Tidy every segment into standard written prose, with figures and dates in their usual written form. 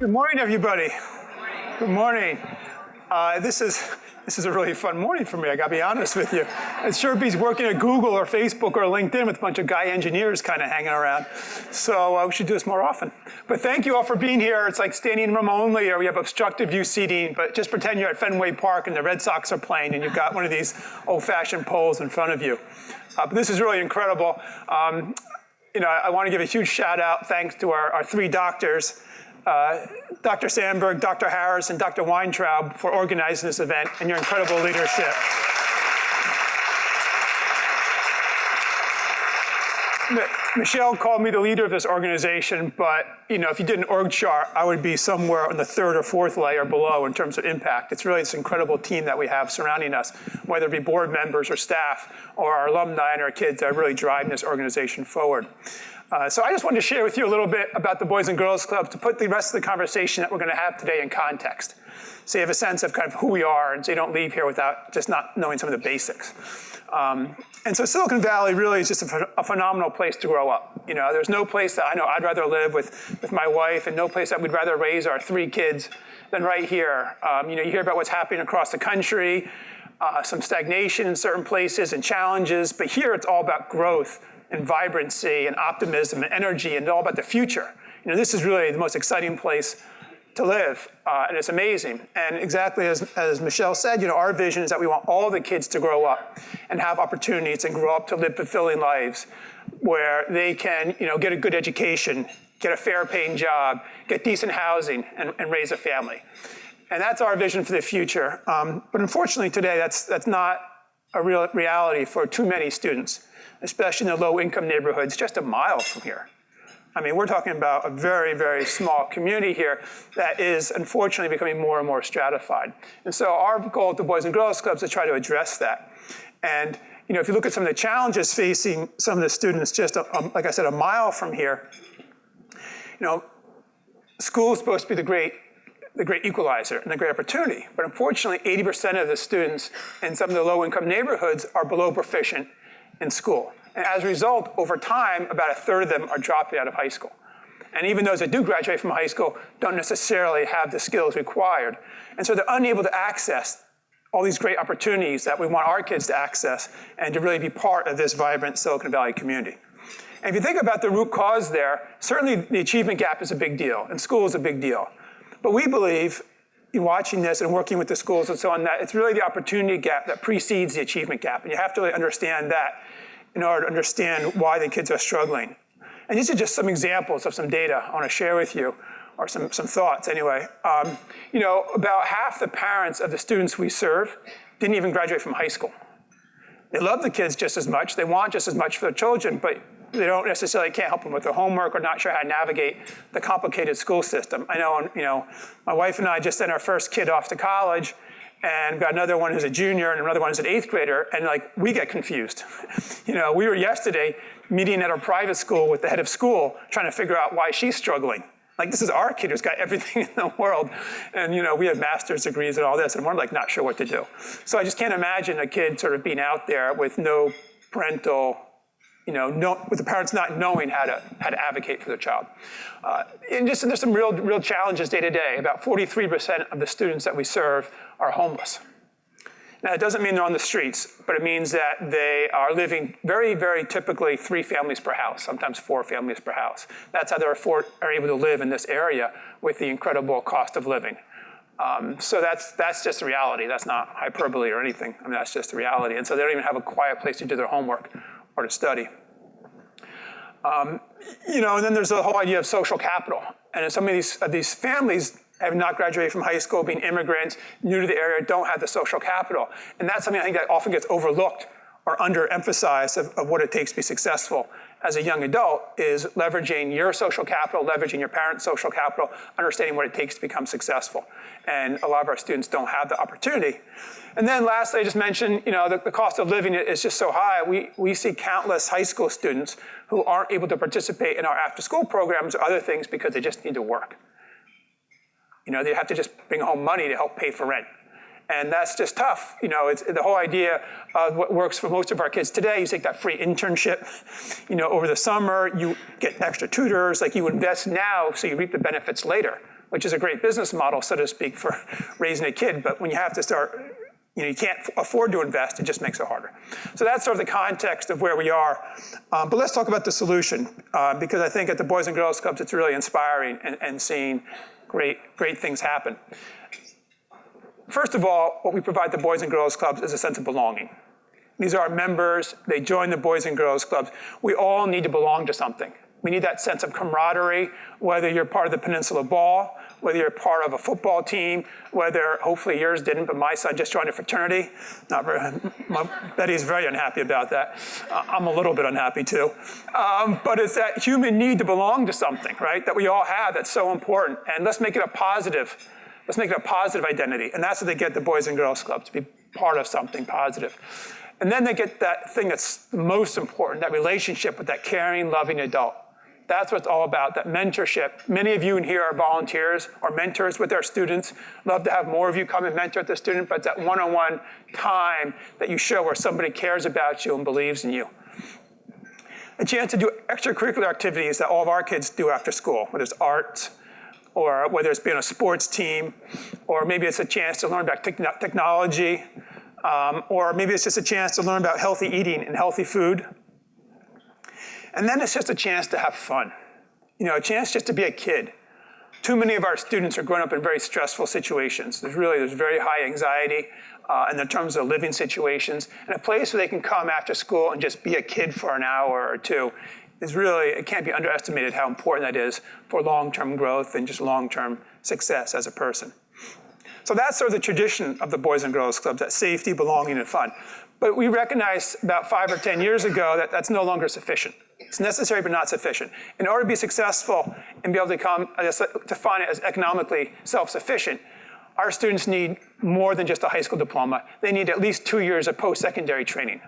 Good morning, everybody. Good morning. This is a really fun morning for me, I gotta be honest with you. It sure beats working at Google or Facebook or LinkedIn with a bunch of guy engineers kind of hanging around. So we should do this more often. But thank you all for being here. It's like standing room only, or we have obstructive view seating, but just pretend you're at Fenway Park and the Red Sox are playing and you've got one of these old-fashioned poles in front of you. But this is really incredible. I want to give a huge shout out, thanks to our three doctors, Dr. Sandberg, Dr. Harris, and Dr. Weintraub for organizing this event and your incredible leadership. Michelle called me the leader of this organization, but if you did an org chart, I would be somewhere on the third or fourth layer below in terms of impact. It's really this incredible team that we have surrounding us, whether it be board members or staff or our alumni and our kids that are really driving this organization forward. So I just wanted to share with you a little bit about the Boys and Girls Club to put the rest of the conversation that we're going to have today in context. So you have a sense of kind of who we are, and so you don't leave here without just not knowing some of the basics. And so Silicon Valley really is just a phenomenal place to grow up. There's no place that I know I'd rather live with my wife, and no place that we'd rather raise our three kids than right here. You hear about what's happening across the country, some stagnation in certain places and challenges, but here it's all about growth and vibrancy and optimism and energy, and all about the future. This is really the most exciting place to live, and it's amazing. And exactly as Michelle said, our vision is that we want all the kids to grow up and have opportunities and grow up to live fulfilling lives where they can, get a good education, get a fair paying job, get decent housing, and raise a family. And that's our vision for the future. But unfortunately today, that's not a real reality for too many students, especially in the low-income neighborhoods just a mile from here. I mean, we're talking about a very, very small community here that is unfortunately becoming more and more stratified. And so our goal at the Boys and Girls Club is to try to address that. And if you look at some of the challenges facing some of the students just, like I said, a mile from here, school is supposed to be the great equalizer and the great opportunity. But unfortunately, 80% of the students in some of the low-income neighborhoods are below proficient in school. And as a result, over time, about a third of them are dropping out of high school. And even those that do graduate from high school don't necessarily have the skills required. And so they're unable to access all these great opportunities that we want our kids to access and to really be part of this vibrant Silicon Valley community. And if you think about the root cause there, certainly the achievement gap is a big deal, and school is a big deal. But we believe, in watching this and working with the schools and so on, that it's really the opportunity gap that precedes the achievement gap. And you have to really understand that in order to understand why the kids are struggling. And these are just some examples of some data I want to share with you, or some thoughts anyway. About half the parents of the students we serve didn't even graduate from high school. They love the kids just as much, they want just as much for their children, but they don't necessarily can't help them with their homework or not sure how to navigate the complicated school system. I know, my wife and I just sent our first kid off to college, and got another one who's a junior and another one who's an 8th grader, and we get confused. We were yesterday meeting at our private school with the head of school, trying to figure out why she's struggling. This is our kid who's got everything in the world, and we have master's degrees and all this, and we're not sure what to do. So I just can't imagine a kid sort of being out there with no parental, with the parents not knowing how to advocate for their child. And there's some real challenges day to day. About 43% of the students that we serve are homeless. Now, it doesn't mean they're on the streets, but it means that they are living very, very typically 3 families per house, sometimes 4 families per house. That's how are able to live in this area with the incredible cost of living. So that's just the reality. That's not hyperbole or anything. I mean, that's just the reality. And so they don't even have a quiet place to do their homework or to study. And then there's the whole idea of social capital. And some of these families have not graduated from high school, being immigrants, new to the area, don't have the social capital. And that's something I think that often gets overlooked or underemphasized of what it takes to be successful as a young adult, is leveraging your social capital, leveraging your parents' social capital, understanding what it takes to become successful. And a lot of our students don't have the opportunity. And then lastly, I just mentioned, the cost of living is just so high. We see countless high school students who aren't able to participate in our after-school programs or other things because they just need to work. They have to just bring home money to help pay for rent. And that's just tough. It's the whole idea of what works for most of our kids today. You take that free internship, over the summer, you get extra tutors, you invest now so you reap the benefits later. which is a great business model, so to speak, for raising a kid. But when you have to start, you can't afford to invest, it just makes it harder. So that's sort of the context of where we are. But let's talk about the solution, because I think at the Boys and Girls Clubs, it's really inspiring and seeing great things happen. First of all, what we provide the Boys and Girls Clubs is a sense of belonging. These are our members, they join the Boys and Girls Clubs. We all need to belong to something. We need that sense of camaraderie, whether you're part of the Peninsula Ball, whether you're part of a football team, whether, hopefully yours didn't, but my son just joined a fraternity. Betty's very unhappy about that. I'm a little bit unhappy too. But it's that human need to belong to something, right, that we all have that's so important. And let's make it a positive identity. And that's what they get the Boys and Girls Club, to be part of something positive. And then they get that thing that's the most important, that relationship with that caring, loving adult. That's what it's all about, that mentorship. Many of you in here are volunteers or mentors with our students. Love to have more of you come and mentor with the student, but it's that one-on-one time that you show where somebody cares about you and believes in you. A chance to do extracurricular activities that all of our kids do after school, whether it's art, or whether it's being on a sports team, or maybe it's a chance to learn about technology, or maybe it's just a chance to learn about healthy eating and healthy food. And then it's just a chance to have fun. A chance just to be a kid. Too many of our students are growing up in very stressful situations. There's very high anxiety in terms of living situations. And a place where they can come after school and just be a kid for an hour or two is really, it can't be underestimated how important that is for long-term growth and just long-term success as a person. So that's sort of the tradition of the Boys and Girls Clubs, that safety, belonging, and fun. But we recognized about 5 or 10 years ago that that's no longer sufficient. It's necessary but not sufficient. In order to be successful and be able to define it as economically self-sufficient, our students need more than just a high school diploma. They need at least 2 years of post-secondary training.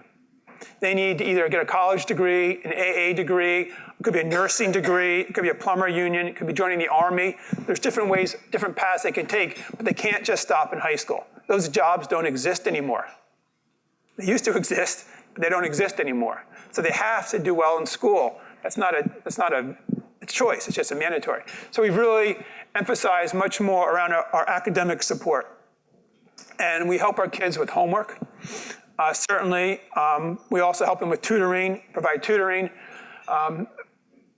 They need to either get a college degree, an AA degree, it could be a nursing degree, it could be a plumber union, it could be joining the Army. There's different ways, different paths they can take, but they can't just stop in high school. Those jobs don't exist anymore. They used to exist, but they don't exist anymore. So they have to do well in school. That's not a choice, it's just a mandatory. So we've really emphasized much more around our academic support. And we help our kids with homework. Certainly, we also help them with tutoring, provide tutoring.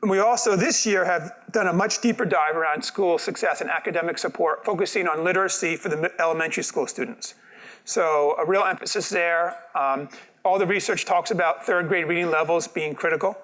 We also, this year, have done a much deeper dive around school success and academic support, focusing on literacy for the elementary school students. So a real emphasis there. All the research talks about third grade reading levels being critical.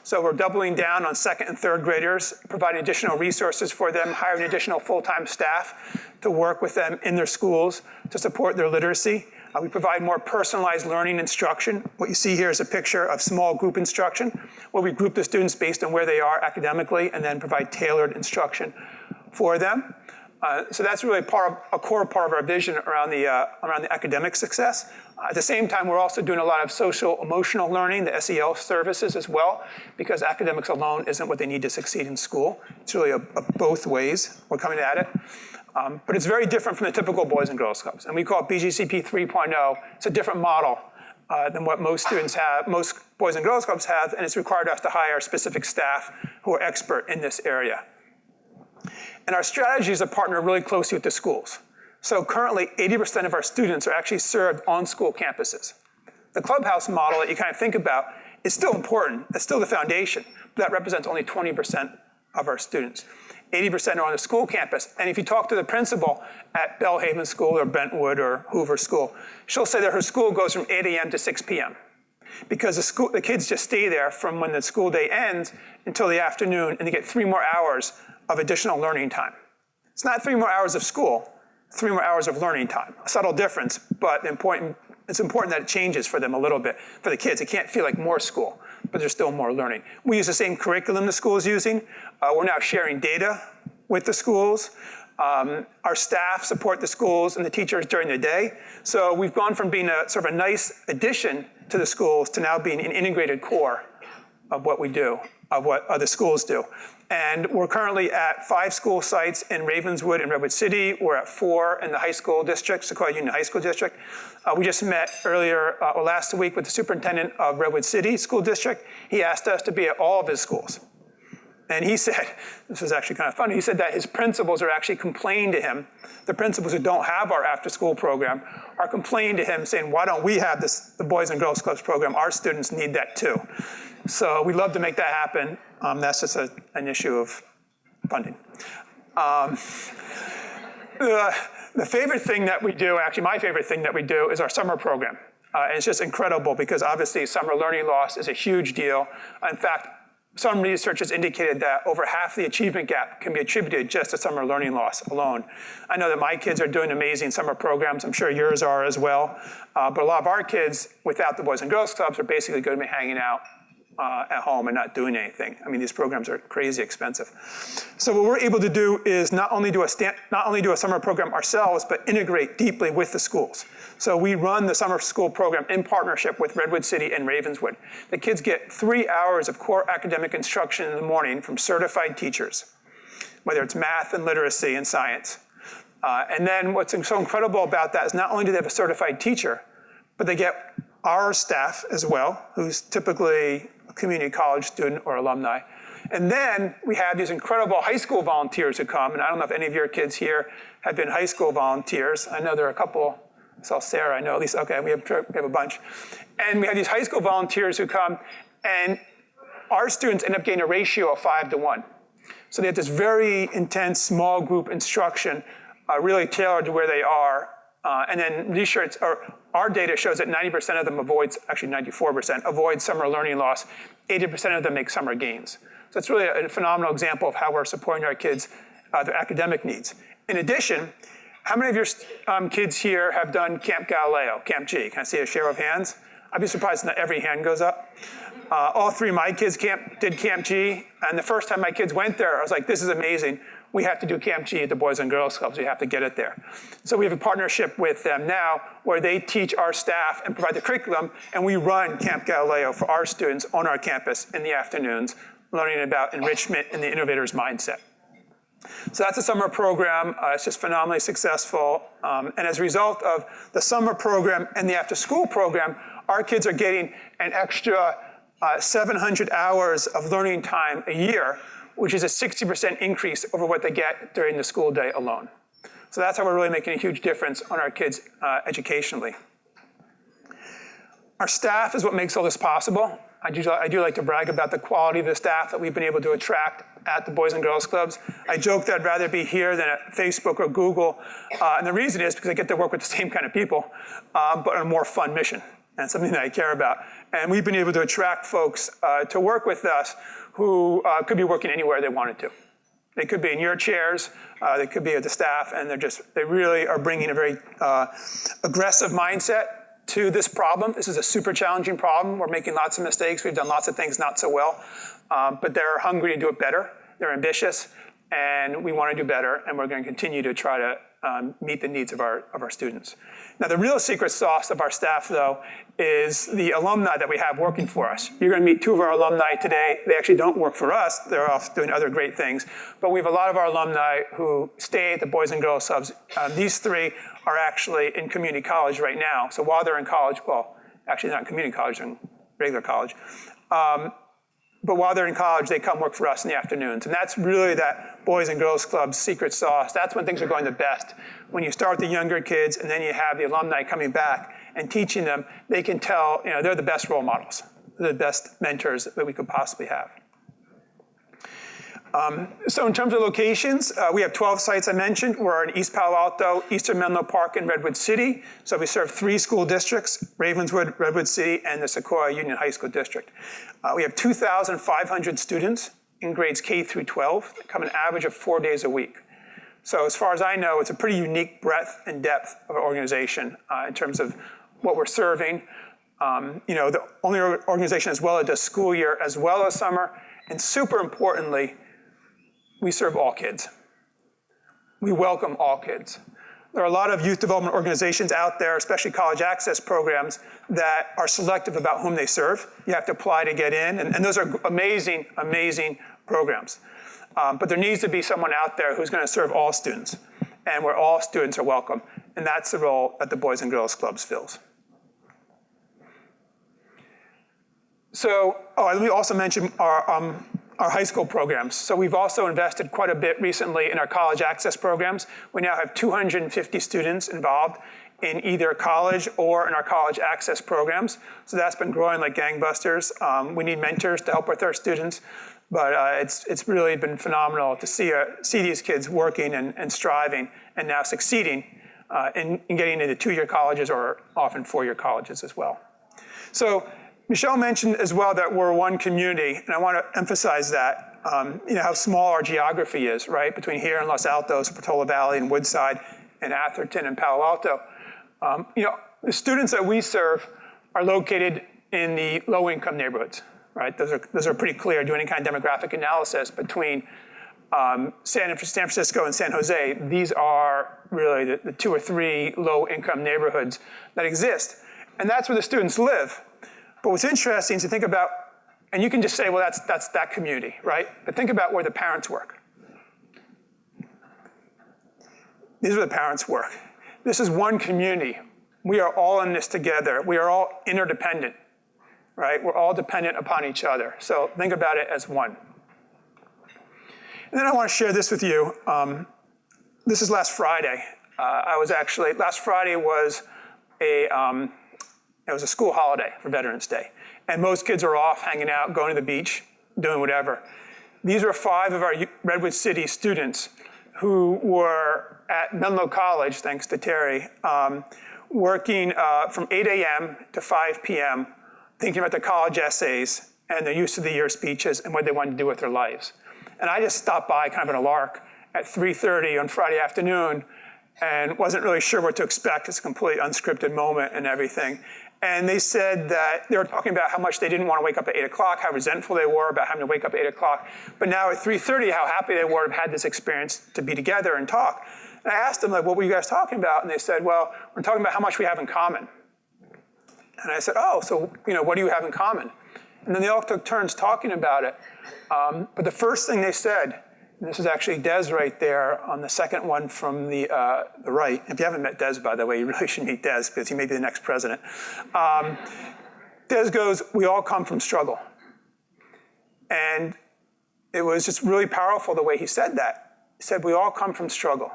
So we're doubling down on second and third graders, providing additional resources for them, hiring additional full-time staff to work with them in their schools to support their literacy. We provide more personalized learning instruction. What you see here is a picture of small group instruction, where we group the students based on where they are academically and then provide tailored instruction for them. So that's really a core part of our vision around the academic success. At the same time, we're also doing a lot of social emotional learning, the SEL services as well, because academics alone isn't what they need to succeed in school. It's really both ways we're coming at it. But it's very different from the typical Boys and Girls Clubs. And we call it BGCP 3.0. It's a different model than what most students have, most Boys and Girls Clubs have, and it's required us to hire specific staff who are expert in this area. And our strategy is to partner really closely with the schools. So currently, 80% of our students are actually served on school campuses. The clubhouse model that you kind of think about is still important. It's still the foundation, but that represents only 20% of our students. 80% are on the school campus. And if you talk to the principal at Belhaven School or Brentwood or Hoover School, she'll say that her school goes from 8 a.m. to 6 p.m. because the kids just stay there from when the school day ends until the afternoon, and they get 3 more hours of additional learning time. It's not 3 more hours of school, 3 more hours of learning time. A subtle difference, but it's important that it changes for them a little bit. For the kids, it can't feel like more school, but there's still more learning. We use the same curriculum the school is using. We're now sharing data with the schools. Our staff support the schools and the teachers during the day. So we've gone from being a sort of a nice addition to the schools to now being an integrated core of what we do, of what other schools do. And we're currently at 5 school sites in Ravenswood and Redwood City. We're at 4 in the high school district, Sequoia Union High School District. We just met earlier, or last week, with the superintendent of Redwood City School District. He asked us to be at all of his schools. And he said, this was actually kind of funny, he said that his principals are actually complaining to him, the principals who don't have our after-school program are complaining to him saying, why don't we have this, the Boys and Girls Clubs program? Our students need that too. So we'd love to make that happen. That's just an issue of funding. The favorite thing that we do, actually my favorite thing that we do, is our summer program. And it's just incredible because obviously summer learning loss is a huge deal. In fact, some research has indicated that over half the achievement gap can be attributed just to summer learning loss alone. I know that my kids are doing amazing summer programs. I'm sure yours are as well. But a lot of our kids, without the Boys and Girls Clubs, are basically going to be hanging out at home and not doing anything. I mean, these programs are crazy expensive. So what we're able to do is not only do a summer program ourselves, but integrate deeply with the schools. So we run the summer school program in partnership with Redwood City and Ravenswood. The kids get 3 hours of core academic instruction in the morning from certified teachers, whether it's math and literacy and science. And then what's so incredible about that is not only do they have a certified teacher, but they get our staff as well, who's typically a community college student or alumni. And then we have these incredible high school volunteers who come, and I don't know if any of your kids here have been high school volunteers. I know there are a couple. I saw Sarah, I know at least, okay, we have a bunch. And we have these high school volunteers who come, and our students end up getting a ratio of 5 to 1. So they have this very intense small group instruction, really tailored to where they are. And then research, or our data shows that 90% of them avoids, actually 94%, avoid summer learning loss. 80% of them make summer gains. So it's really a phenomenal example of how we're supporting our kids, their academic needs. In addition, how many of your kids here have done Camp Galileo, Camp G? Can I see a show of hands? I'd be surprised if not every hand goes up. All 3 of my kids did Camp G, and the first time my kids went there, I was like, this is amazing. We have to do Camp G at the Boys and Girls Clubs. We have to get it there. So we have a partnership with them now where they teach our staff and provide the curriculum, and we run Camp Galileo for our students on our campus in the afternoons, learning about enrichment and the innovator's mindset. So that's a summer program. It's just phenomenally successful. And as a result of the summer program and the after-school program, our kids are getting an extra 700 hours of learning time a year, which is a 60% increase over what they get during the school day alone. So that's how we're really making a huge difference on our kids educationally. Our staff is what makes all this possible. I do like to brag about the quality of the staff that we've been able to attract at the Boys and Girls Clubs. I joke that I'd rather be here than at Facebook or Google. And the reason is because I get to work with the same kind of people, but on a more fun mission. And something that I care about. And we've been able to attract folks to work with us who could be working anywhere they wanted to. They could be in your chairs, they could be at the staff, and they really are bringing a very aggressive mindset to this problem. This is a super challenging problem. We're making lots of mistakes. We've done lots of things not so well, but they're hungry to do it better. They're ambitious, and we want to do better, and we're going to continue to try to meet the needs of our students. Now, the real secret sauce of our staff, though, is the alumni that we have working for us. You're going to meet 2 of our alumni today. They actually don't work for us. They're off doing other great things. But we have a lot of our alumni who stay at the Boys and Girls Clubs. These 3 are actually in community college right now. So while they're in college, well, actually not in community college, they're in regular college. But while they're in college, they come work for us in the afternoons. And that's really that Boys and Girls Club secret sauce. That's when things are going the best. When you start with the younger kids and then you have the alumni coming back and teaching them, they can tell, they're the best role models. They're the best mentors that we could possibly have. So in terms of locations, we have 12 sites I mentioned. We're in East Palo Alto, Eastern Menlo Park, and Redwood City. So we serve 3 school districts, Ravenswood, Redwood City, and the Sequoia Union High School District. We have 2,500 students in grades K through 12 that come an average of 4 days a week. So as far as I know, it's a pretty unique breadth and depth of our organization in terms of what we're serving. The only organization as well that does school year as well as summer, and super importantly, we serve all kids. We welcome all kids. There are a lot of youth development organizations out there, especially college access programs, that are selective about whom they serve. You have to apply to get in, and those are amazing, amazing programs. But there needs to be someone out there who's going to serve all students, and where all students are welcome. And that's the role that the Boys and Girls Clubs fills. So, let me also mention our high school programs. So we've also invested quite a bit recently in our college access programs. We now have 250 students involved in either college or in our college access programs. So that's been growing like gangbusters. We need mentors to help with our students, but it's really been phenomenal to see these kids working and striving and now succeeding in getting into two-year colleges or often four-year colleges as well. So Michelle mentioned as well that we're one community, and I want to emphasize that, how small our geography is, right? Between here and Los Altos, Portola Valley and Woodside and Atherton and Palo Alto. The students that we serve are located in the low-income neighborhoods, right? Those are pretty clear. Do any kind of demographic analysis between San Francisco and San Jose. These are really the two or three low-income neighborhoods that exist. And that's where the students live. But what's interesting is to think about, and you can just say, well, that's that community, right? But think about where the parents work. These are where the parents work. This is one community. We are all in this together. We are all interdependent, right? We're all dependent upon each other. So think about it as one. And then I want to share this with you. This is last Friday. Last Friday was it was a school holiday for Veterans Day. And most kids are off, hanging out, going to the beach, doing whatever. These were 5 of our Redwood City students who were at Menlo College, thanks to Terry, working from 8 a.m. to 5 p.m., thinking about their college essays and their use of the year speeches and what they wanted to do with their lives. And I just stopped by kind of in a lark at 3:30 on Friday afternoon and wasn't really sure what to expect. It's a completely unscripted moment and everything. And they said that they were talking about how much they didn't want to wake up at 8 o'clock, how resentful they were about having to wake up at 8 o'clock. But now at 3:30, how happy they were to have had this experience to be together and talk. And I asked them, like, what were you guys talking about? And they said, well, we're talking about how much we have in common. And I said, oh, so what do you have in common? And then they all took turns talking about it. But the first thing they said, and this is actually Des right there on the second one from the right. If you haven't met Des, by the way, you really should meet Des because he may be the next president. Des goes, we all come from struggle. And it was just really powerful the way he said that. He said, we all come from struggle.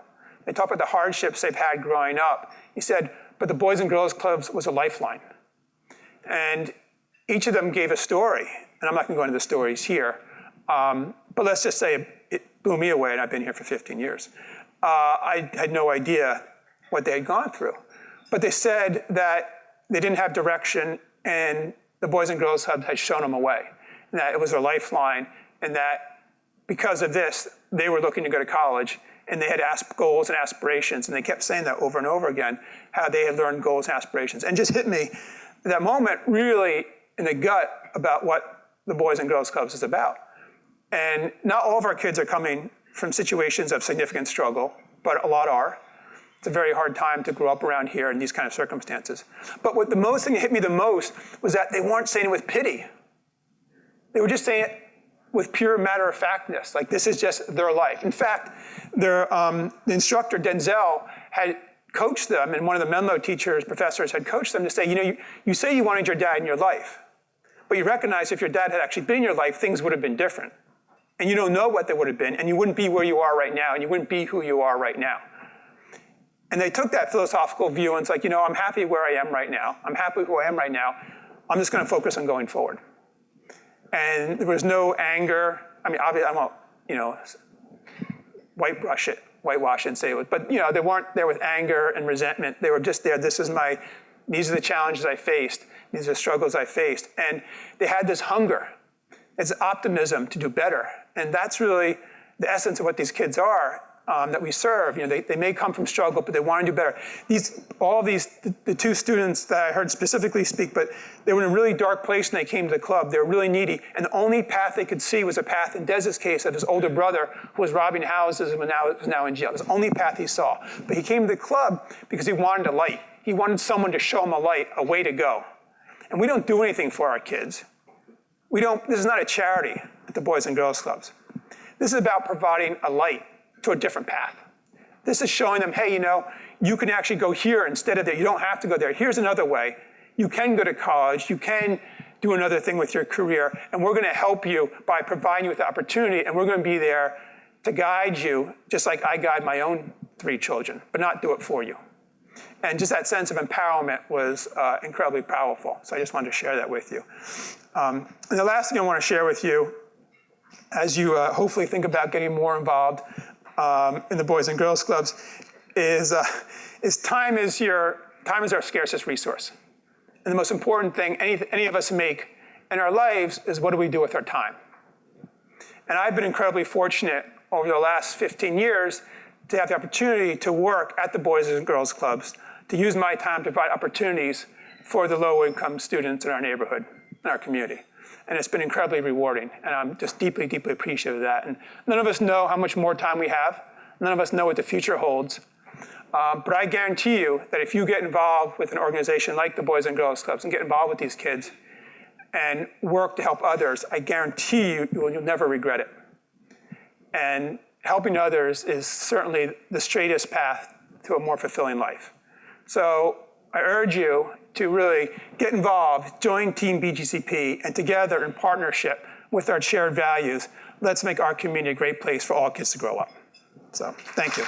They talked about the hardships they've had growing up. He said, but the Boys and Girls Clubs was a lifeline. And each of them gave a story. And I'm not going to go into the stories here. But let's just say it blew me away, and I've been here for 15 years. I had no idea what they had gone through. But they said that they didn't have direction, and the Boys and Girls Club had shown them a way, and that it was a lifeline, and that because of this, they were looking to go to college, and they had goals and aspirations, and they kept saying that over and over again, how they had learned goals and aspirations. And just hit me, that moment really in the gut about what the Boys and Girls Clubs is about. And not all of our kids are coming from situations of significant struggle, but a lot are. It's a very hard time to grow up around here in these kind of circumstances. But what the most thing that hit me the most was that they weren't saying it with pity. They were just saying it with pure matter-of-factness, like this is just their life. In fact, the instructor, Denzel, had coached them, and one of the Menlo professors had coached them to say, you say you wanted your dad in your life, but you recognize if your dad had actually been in your life, things would have been different. And you don't know what they would have been, and you wouldn't be where you are right now, and you wouldn't be who you are right now. And they took that philosophical view and it's like, I'm happy where I am right now. I'm happy who I am right now. I'm just going to focus on going forward. And there was no anger. I mean, obviously, I won't, whitewash it and say it was, but they weren't there with anger and resentment. They were just there. These are the challenges I faced. These are the struggles I faced. And they had this hunger. It's optimism to do better. And that's really the essence of what these kids are that we serve. They may come from struggle, but they want to do better. The two students that I heard specifically speak, but they were in a really dark place when they came to the club. They were really needy. And the only path they could see was a path, in Des's case, of his older brother who was robbing houses and was now in jail. It was the only path he saw. But he came to the club because he wanted a light. He wanted someone to show him a light, a way to go. And we don't do anything for our kids. This is not a charity at the Boys and Girls Clubs. This is about providing a light to a different path. This is showing them, hey, you can actually go here instead of there. You don't have to go there. Here's another way. You can go to college. You can do another thing with your career, and we're gonna help you by providing you with the opportunity, and we're gonna be there to guide you, just like I guide my own 3 children, but not do it for you. And just that sense of empowerment was incredibly powerful. So I just wanted to share that with you. And the last thing I want to share with you, as you hopefully think about getting more involved in the Boys and Girls Clubs, is time is our scarcest resource. And the most important thing any of us make in our lives is, what do we do with our time? And I've been incredibly fortunate over the last 15 years to have the opportunity to work at the Boys and Girls Clubs, to use my time to provide opportunities for the low-income students in our neighborhood, in our community. And it's been incredibly rewarding, and I'm just deeply, deeply appreciative of that. And none of us know how much more time we have. None of us know what the future holds. But I guarantee you that if you get involved with an organization like the Boys and Girls Clubs and get involved with these kids and work to help others, I guarantee you, you'll never regret it. And helping others is certainly the straightest path to a more fulfilling life. So I urge you to really get involved, join Team BGCP, and together in partnership with our shared values, let's make our community a great place for all kids to grow up. So thank you.